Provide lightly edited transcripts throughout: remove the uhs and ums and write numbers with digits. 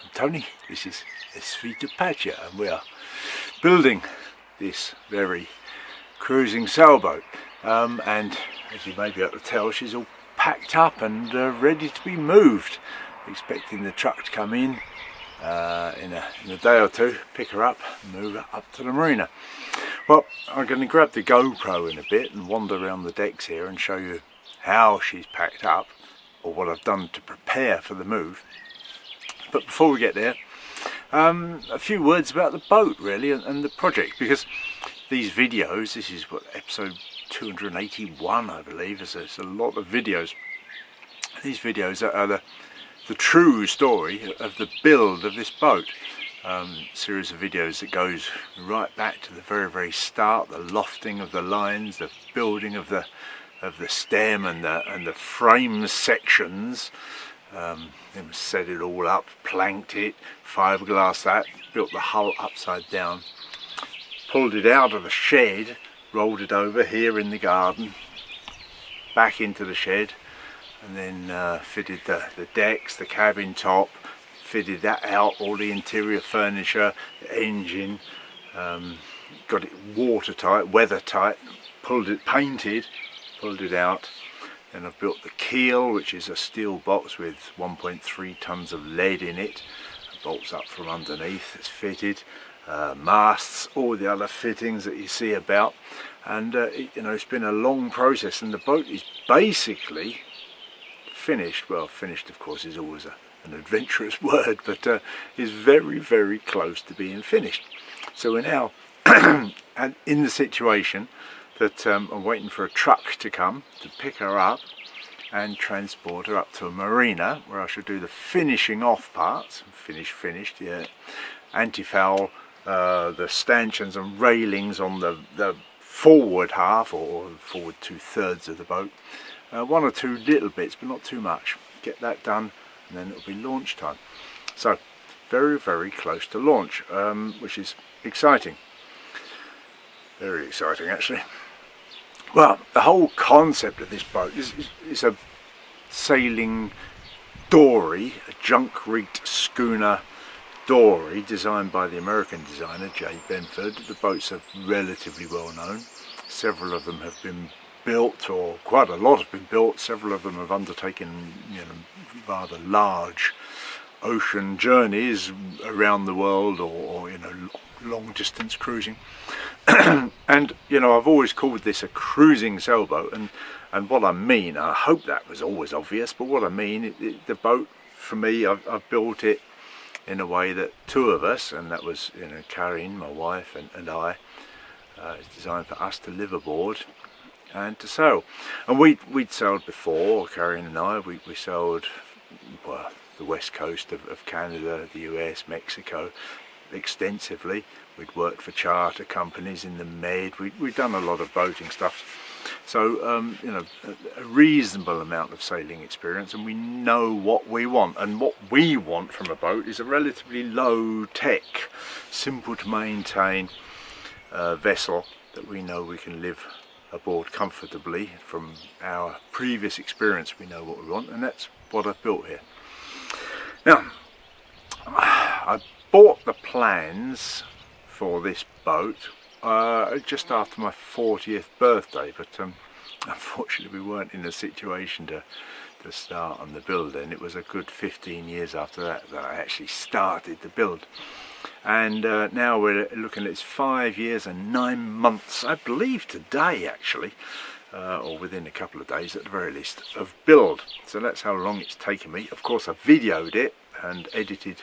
I'm Tony, this is Tapatya, and we are building this very cruising sailboat. And as you may be able to tell, she's all packed up and ready to be moved. Expecting the truck to come in a day or two, pick her up, move her up to the marina. Well, I'm going to grab the GoPro in a bit and wander around the decks here and show you how she's packed up, or what I've done to prepare for the move. But before we get there, a few words about the boat really and the project, because these videos, this is what, episode 281 I believe, it's a lot of videos. These videos are the true story of the build of this boat. Series of videos that goes right back to the very start, the lofting of the lines, the building of the stem and the frame sections. Set it all up, planked it, fiberglass that, built the hull upside down, pulled it out of the shed, rolled it over here in the garden, back into the shed, and then fitted the decks, the cabin top, fitted that out, all the interior furniture, the engine, got it watertight, weather tight, pulled it, painted, pulled it out. Then I've built the keel, which is a steel box with 1.3 tons of lead in it. It bolts up from underneath, it's fitted. Masts, all the other fittings that you see about. And it's been a long process, and the boat is basically finished. Well, finished of course is always an adventurous word, but is very close to being finished. So we're now in the situation that I'm waiting for a truck to come to pick her up and transport her up to a marina where I should do the finishing off parts. Finished, yeah. Anti-foul, the stanchions and railings on the forward half, or forward 2/3 of the boat. One or two little bits, but not too much. Get that done, and then it'll be launch time. So very close to launch, which is exciting. Very exciting actually. Well, the whole concept of this boat is a sailing dory, a junk-rigged schooner dory designed by the American designer Jay Benford. The boats are relatively well known. Several of them have been built, or quite a lot have been built. Several of them have undertaken rather large ocean journeys around the world, or long distance cruising. And I've always called this a cruising sailboat, and what I mean, I hope that was always obvious, but what I mean, the boat for me, I've built it in a way that two of us, and that was Karin, my wife, and I, it's designed for us to live aboard and to sail. And we'd sailed before, Karin and I, we sailed, well, the west coast of Canada, the US, Mexico, extensively. We'd worked for charter companies in the Med. We'd done a lot of boating stuff, so a reasonable amount of sailing experience, and we know what we want. And what we want from a boat is a relatively low tech, simple to maintain vessel that we know we can live aboard comfortably. From our previous experience, we know what we want, and that's what I've built here. Now, I bought the plans for this boat just after my 40th birthday, but unfortunately we weren't in a situation to start on the build, and it was a good 15 years after that I actually started the build. And now we're looking at 5 years and 9 months, I believe today actually, or within a couple of days at the very least, of build. So that's how long it's taken me. Of course I videoed it and edited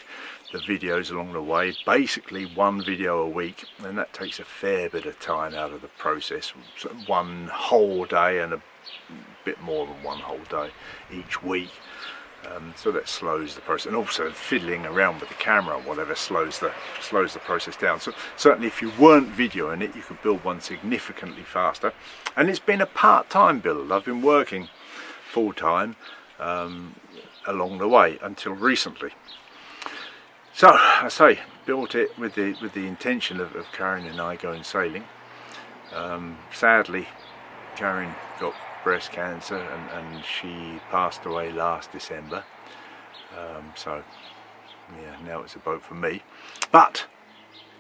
the videos along the way, basically one video a week, and that takes a fair bit of time out of the process. So one whole day and a bit more than one whole day each week, so that slows the process, and also fiddling around with the camera and whatever slows the process down. So certainly if you weren't videoing it, you could build one significantly faster. And it's been a part-time build. I've been working full-time along the way until recently. So I say, built it with the intention of Karin and I going sailing. Sadly, Karin got breast cancer and she passed away last December. So yeah, now it's a boat for me. But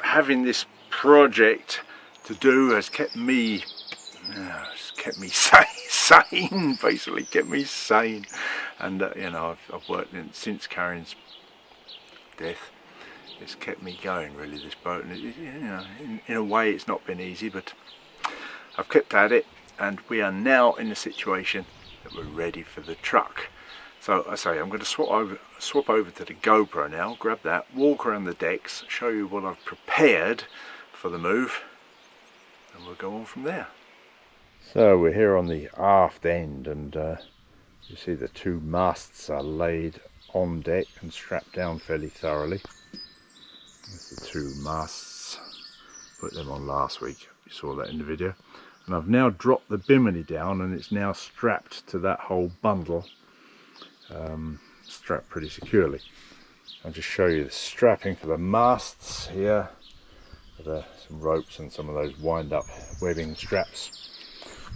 having this project to do has kept me sane, basically kept me sane. And you know, I've worked in since Karen's death. It's kept me going, really, this boat. And you know, in a way it's not been easy, but I've kept at it, and we are now in a situation that we're ready for the truck. So I say I'm going to swap over to the GoPro now, grab that, walk around the decks, show you what I've prepared for the move, and we'll go on from there. So we're here on the aft end, and you see the two masts are laid on deck and strapped down fairly thoroughly. That's the two masts. Put them on last week, you saw that in the video. And I've now dropped the bimini down, and it's now strapped to that whole bundle, strapped pretty securely. I'll just show you the strapping for the masts here, with some ropes and some of those wind-up webbing straps.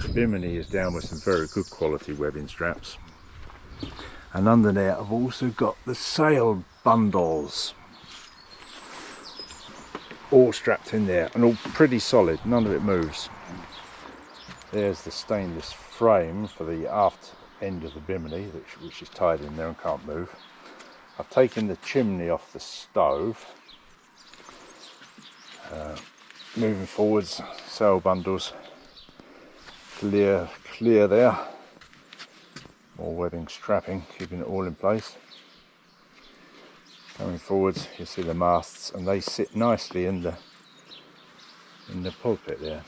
The bimini is down with some very good quality webbing straps, and under there I've also got the sail bundles, all strapped in there and all pretty solid, none of it moves. There's the stainless frame for the aft end of the bimini, which is tied in there and can't move. I've taken the chimney off the stove. Moving forwards, sail bundles clear there. More webbing strapping, keeping it all in place. Coming forwards, you see the masts, and they sit nicely in the pulpit there.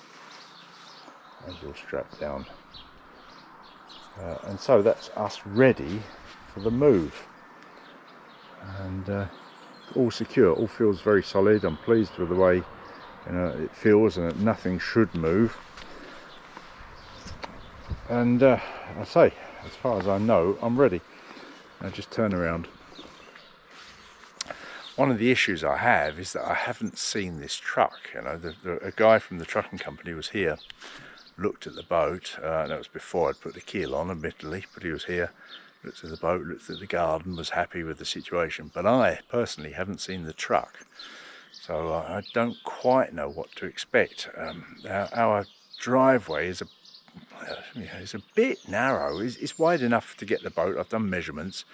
Those all strapped down, and so that's us ready for the move, and all secure, all feels very solid. I'm pleased with the way, you know, it feels, and that nothing should move. And I say, as far as I know, I'm ready. Now just turn around. One of the issues I have is that I haven't seen this truck. You know, a guy from the trucking company was here, looked at the boat. That was before I'd put the keel on, admittedly, but he was here, looked at the boat, looked at the garden, was happy with the situation. But I personally haven't seen the truck, so I don't quite know what to expect. Our driveway is it's a bit narrow. It's wide enough to get the boat. I've done measurements,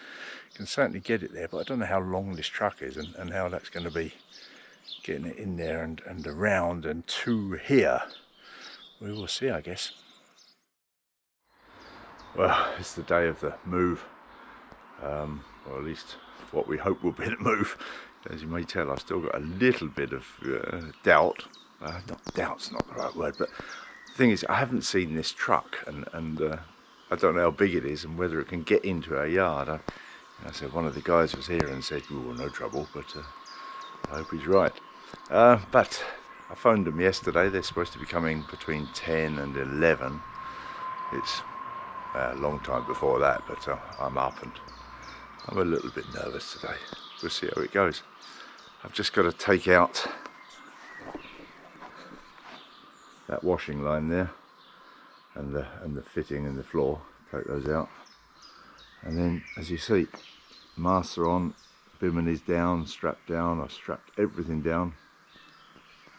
can certainly get it there, but I don't know how long this truck is and how that's going to be getting it in there and around and to here. We will see, I guess. Well, it's the day of the move, or at least what we hope will be the move. As you may tell, I've still got a little bit of doubt. Not doubt's not the right word, but the thing is, I haven't seen this truck, and I don't know how big it is and whether it can get into our yard. I said one of the guys was here and said, "Oh, no trouble," but I hope he's right. But I phoned them yesterday. They're supposed to be coming between 10 and 11. It's a long time before that, but I'm up and I'm a little bit nervous today. We'll see how it goes. I've just got to take out that washing line there and the fitting and the floor. Take those out, and then, as you see, masts are on, bimini's down, strapped down. I've strapped everything down,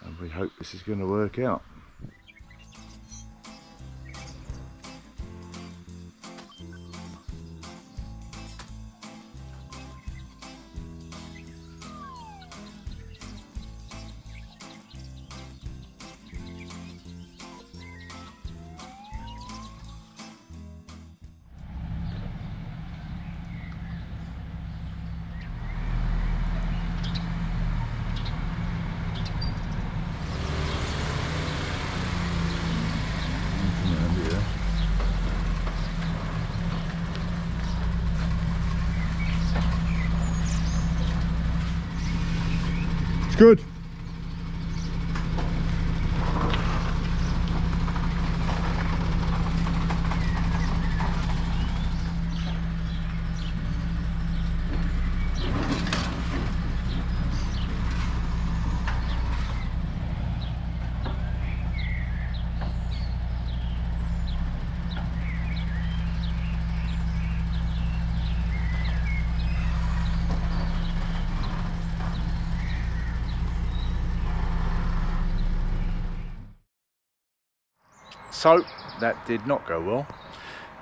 and we hope this is going to work out. Good. So that did not go well.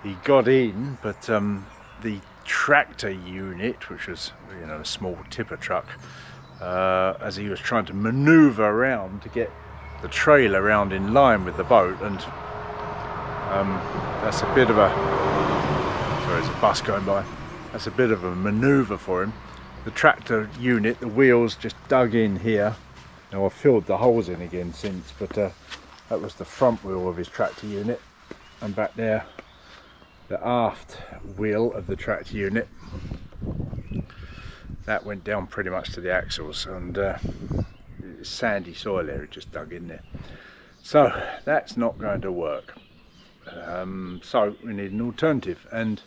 He got in, but the tractor unit, which was, you know, a small tipper truck, as he was trying to maneuver around to get the trailer around in line with the boat, and that's a bit of a, sorry, there's a bus going by, that's a bit of a maneuver for him. The tractor unit, the wheels just dug in here. Now I've filled the holes in again since, but that was the front wheel of his tractor unit, and back there the aft wheel of the tractor unit, that went down pretty much to the axles, and sandy soil there, it just dug in there. So that's not going to work. So we need an alternative, and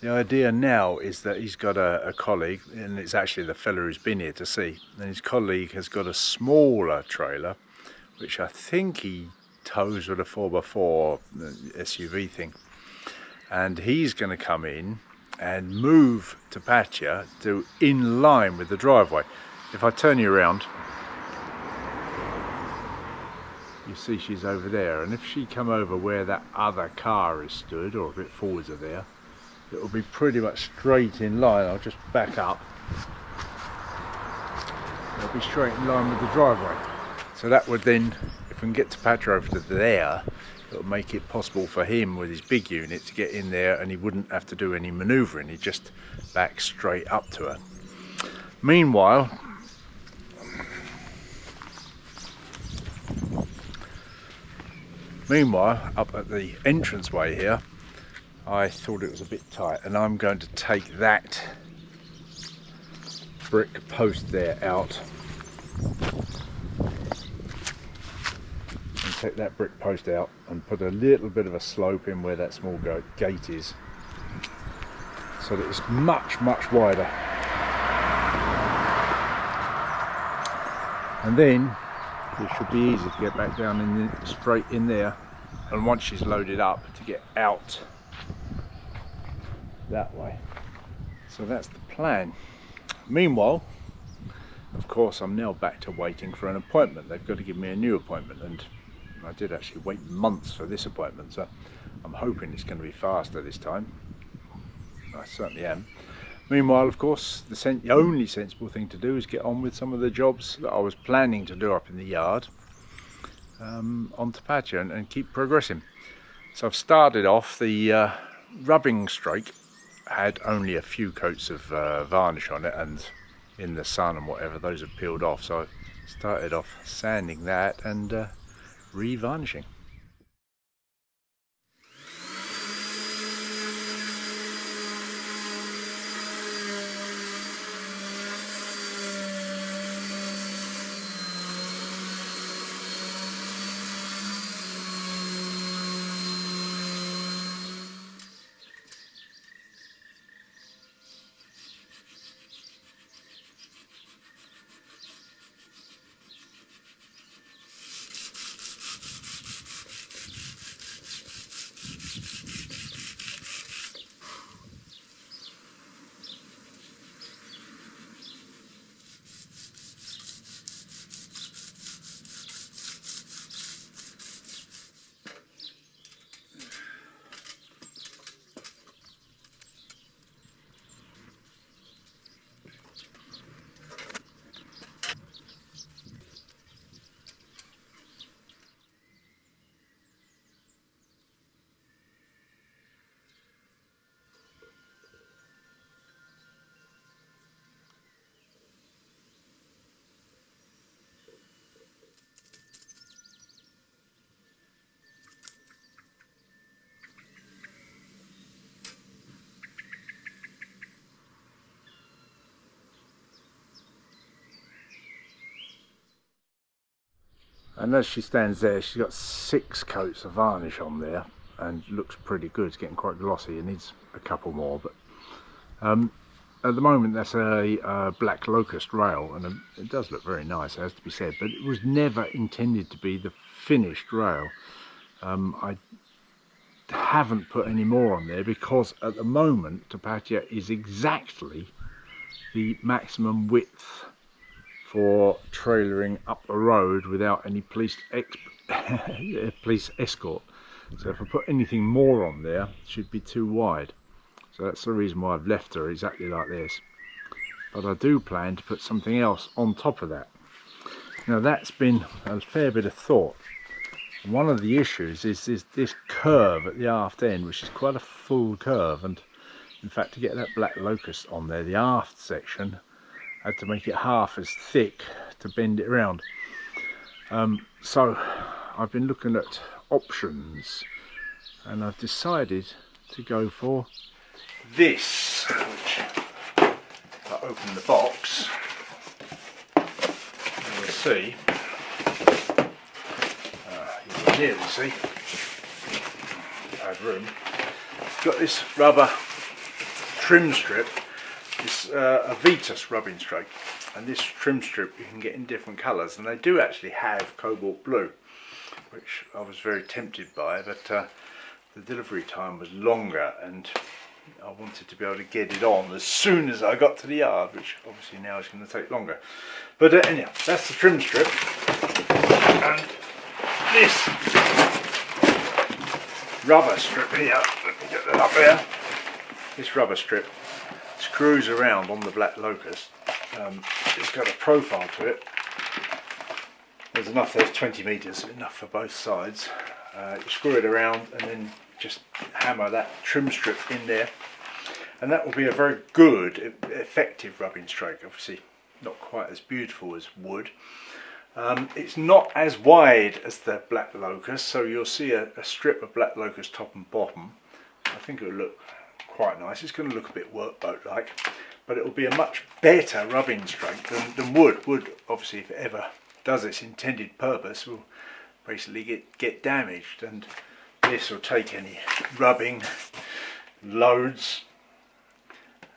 the idea now is that he's got a colleague, and it's actually the fella who's been here to see, and his colleague has got a smaller trailer which I think he tows with a 4x4 SUV thing, and he's going to come in and move Tapatya to in line with the driveway. If I turn you around, you see she's over there, and if she come over where that other car is stood, or a bit forwards of there, it will be pretty much straight in line. I'll just back up. It'll be straight in line with the driveway. So that would then, if we can get Tapatya over to there, it'll make it possible for him with his big unit to get in there, and he wouldn't have to do any manoeuvring. He'd just back straight up to her. Meanwhile, up at the entranceway here, I thought it was a bit tight, and I'm going to take that brick post there out, and take that brick post out and put a little bit of a slope in where that small gate is, so that it's much wider. And then it should be easy to get back down in straight in there, and once she's loaded up, to get out that way. So that's the plan. Meanwhile, of course, I'm now back to waiting for an appointment. They've got to give me a new appointment, and I did actually wait months for this appointment, so I'm hoping it's going to be faster this time. I certainly am. Meanwhile, of course, the only sensible thing to do is get on with some of the jobs that I was planning to do up in the yard on Tapatya, and keep progressing. So I've started off the rubbing strake. Had only a few coats of varnish on it, and in the sun and whatever, those have peeled off, so I started off sanding that and re-varnishing. And as she stands there, she's got 6 coats of varnish on there, and looks pretty good. It's getting quite glossy. It needs a couple more, but at the moment that's a black locust rail, and it does look very nice, it has to be said, but it was never intended to be the finished rail. I haven't put any more on there because at the moment Tapatya is exactly the maximum width for trailering up a road without any police escort. So if I put anything more on there, it should be too wide. So that's the reason why I've left her exactly like this. But I do plan to put something else on top of that. Now that's been a fair bit of thought. And one of the issues is this curve at the aft end, which is quite a full curve, and in fact to get that black locust on there, the aft section, I had to make it half as thick to bend it around. So I've been looking at options and I've decided to go for this, which if I open the box you will see, you can clearly see, I have room, it's got this rubber trim strip. It's a Vitus rubbing strake, and this trim strip you can get in different colours, and they do actually have cobalt blue, which I was very tempted by, but the delivery time was longer and I wanted to be able to get it on as soon as I got to the yard, which obviously now is going to take longer. But anyhow, that's the trim strip, and this rubber strip here, let me get that up there, this rubber strip screws around on the black locust. It's got a profile to it. There's enough, there's 20 metres, enough for both sides. You screw it around and then just hammer that trim strip in there, and that will be a very good, effective rubbing strake. Obviously not quite as beautiful as wood. It's not as wide as the black locust, so you'll see a strip of black locust top and bottom. I think it will look quite nice. It's going to look a bit workboat like, but it will be a much better rubbing strake than wood. Wood, obviously, if it ever does its intended purpose, will basically get damaged, and this will take any rubbing loads,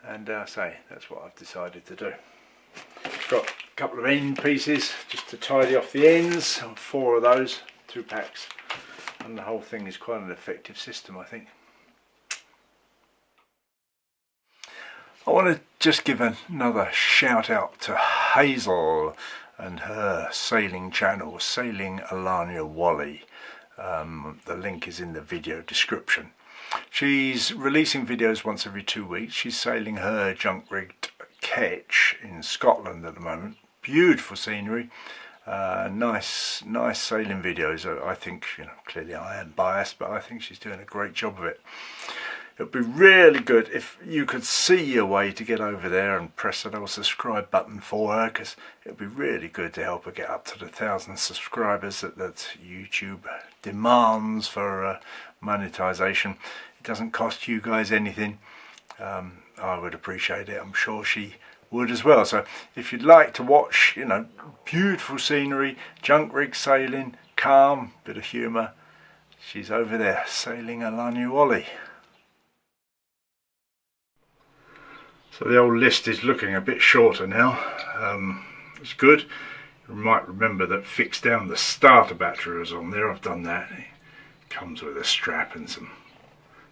and say that's what I've decided to do. Got a couple of end pieces just to tidy off the ends, and 4 of those, 2 packs, and the whole thing is quite an effective system, I think. I want to just give another shout out to Hazel and her sailing channel, Sailing Alania Wally. The link is in the video description. She's releasing videos once every 2 weeks. She's sailing her junk-rigged ketch in Scotland at the moment. Beautiful scenery, nice sailing videos. I think, you know, clearly I am biased, but I think she's doing a great job of it. It would be really good if you could see your way to get over there and press that old subscribe button for her, because it would be really good to help her get up to the 1,000 subscribers that YouTube demands for monetization. It doesn't cost you guys anything. I would appreciate it. I'm sure she would as well. So if you'd like to watch, you know, beautiful scenery, junk rig sailing, calm, bit of humour, she's over there, Sailing Alania Wally. So the old list is looking a bit shorter now. It's good. You might remember that fixed down the starter battery was on there. I've done that. It comes with a strap and some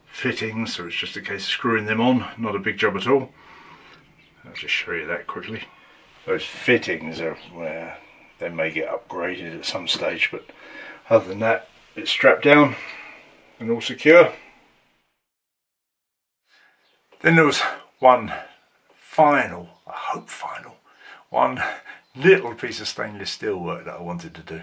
fittings, so it's just a case of screwing them on. Not a big job at all. I'll just show you that quickly. Those fittings are where they may get upgraded at some stage, but other than that, it's strapped down and all secure. Then there was one one little piece of stainless steel work that I wanted to do.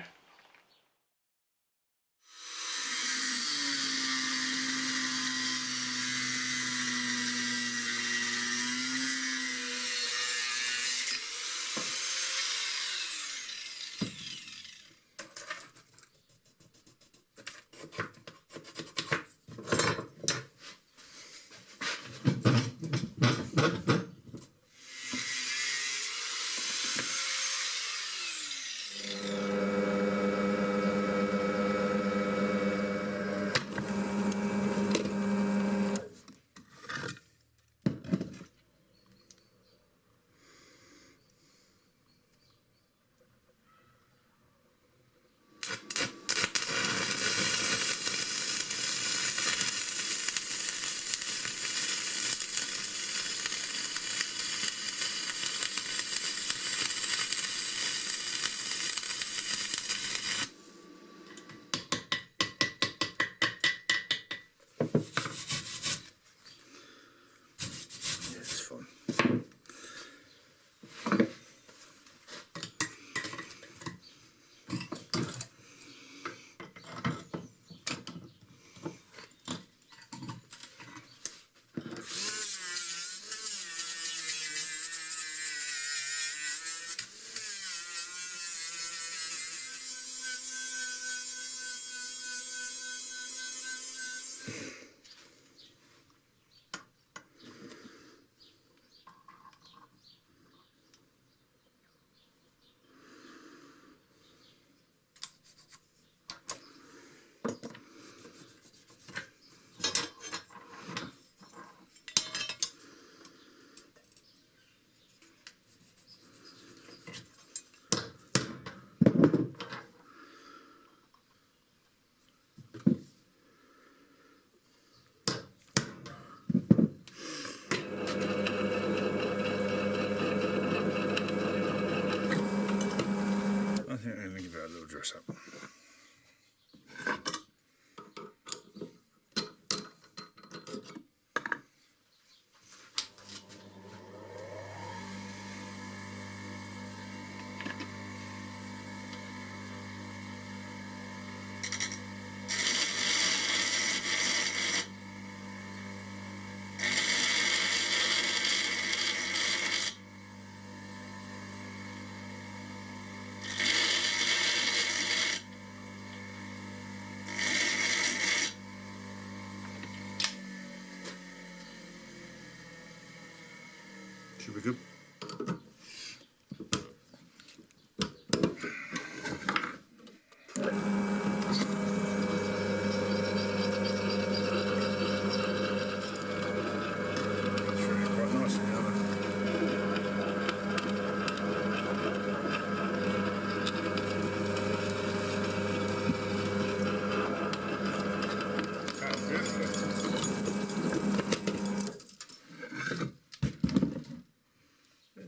be good.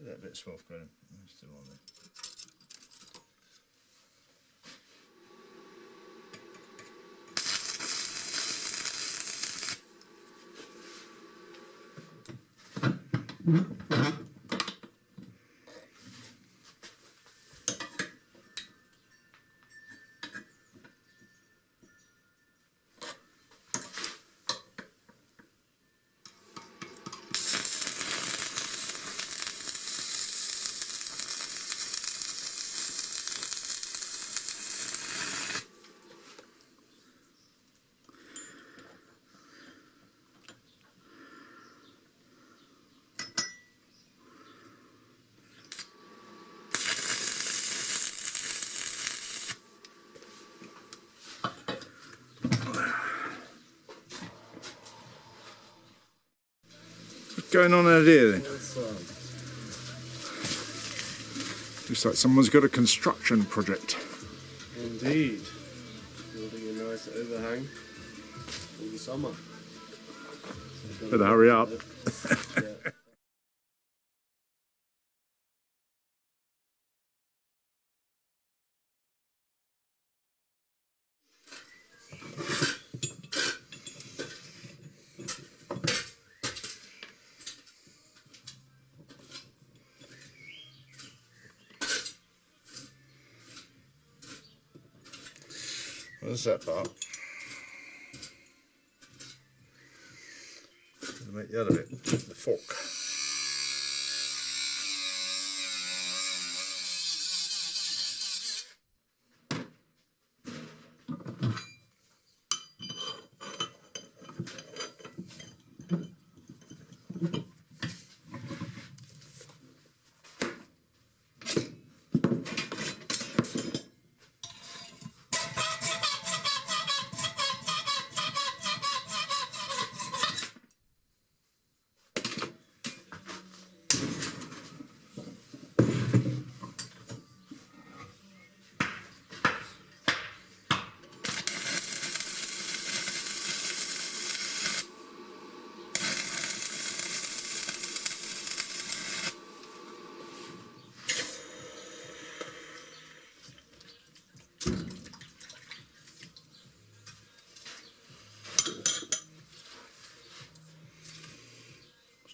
That bit soft, Graham. Still on there. What's going on out here then? Looks like someone's got a construction project. Indeed. Building a nice overhang for the summer. Better hurry up. Yeah. What's that part? Gonna make the other bit, the fork.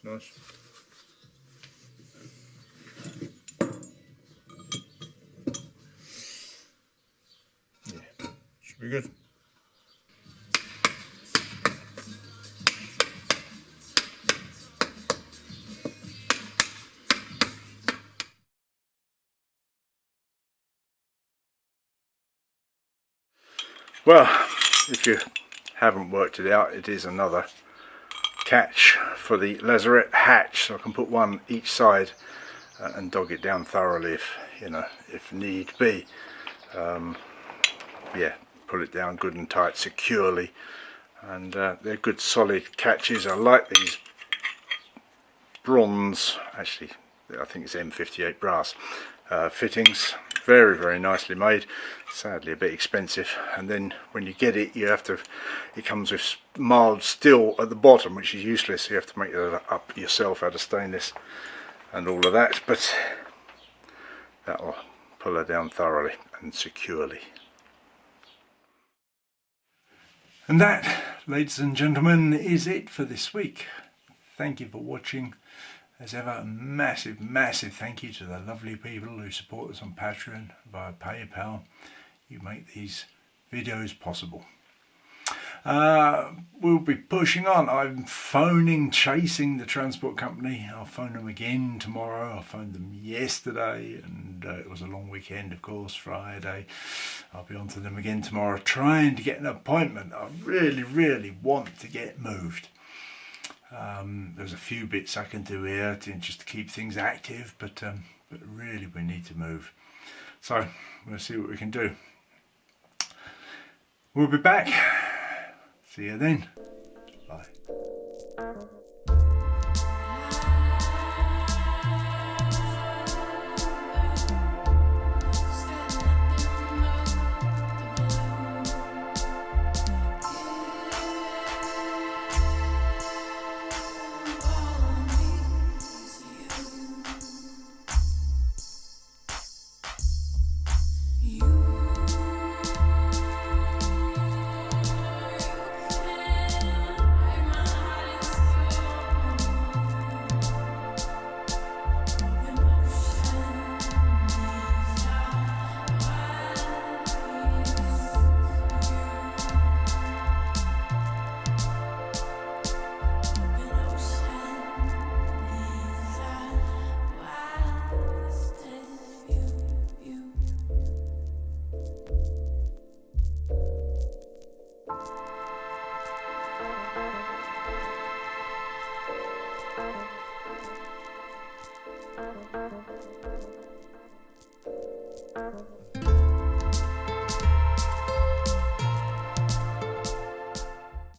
Nice. Yeah, should be good. Well, if you haven't worked it out, it is another catch for the lazarette hatch, so I can put one each side and dog it down thoroughly if need be. Yeah, pull it down good and tight securely, and they're good solid catches. I like these bronze, actually I think it's M58 brass fittings. Very, very nicely made. Sadly a bit expensive, and then when you get it, it comes with mild steel at the bottom, which is useless. So you have to make it up yourself out of stainless and all of that, but that will pull her down thoroughly and securely. And that, ladies and gentlemen, is it for this week. Thank you for watching. As ever, a massive, massive thank you to the lovely people who support us on Patreon via PayPal. You make these videos possible. We'll be pushing on. I'm chasing the transport company. I'll phone them again tomorrow. I phoned them yesterday, and it was a long weekend, of course, Friday. I'll be on to them again tomorrow, trying to get an appointment. I really, really want to get moved. There's a few bits I can do here just to keep things active, but really we need to move. So we'll see what we can do. We'll be back. See you then. Bye.